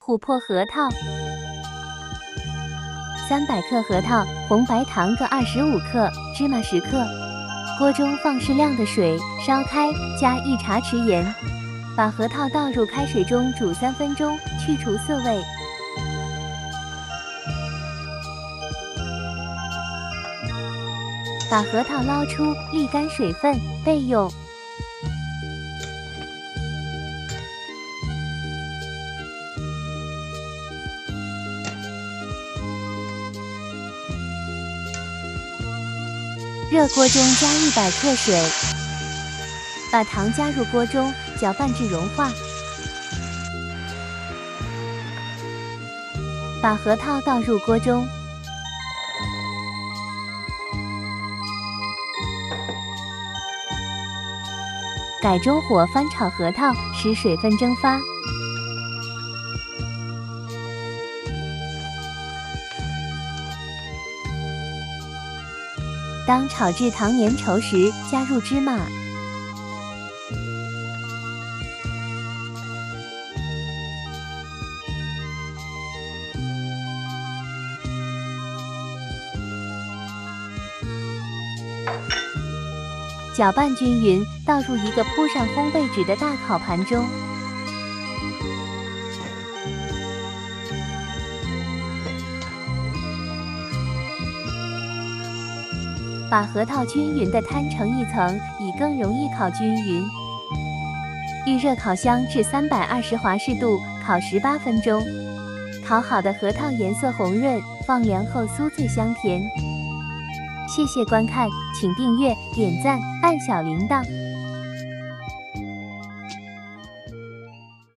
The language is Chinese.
琥珀核桃，300克核桃，红白糖各25克，芝麻10克。锅中放适量的水，烧开，加1茶匙盐，把核桃倒入开水中煮3分钟，去除涩味。把核桃捞出，沥干水分，备用。热锅中加100克水，把糖加入锅中，搅拌至融化。把核桃倒入锅中，改中火翻炒核桃，使水分蒸发。当炒至糖粘稠时，加入芝麻。搅拌均匀，倒入一个铺上烘焙纸的大烤盘中。把核桃均匀地摊成一层，以更容易烤均匀。预热烤箱至320华氏度，烤18分钟。烤好的核桃颜色红润，放凉后酥脆香甜。谢谢观看，请订阅、点赞、按小铃铛。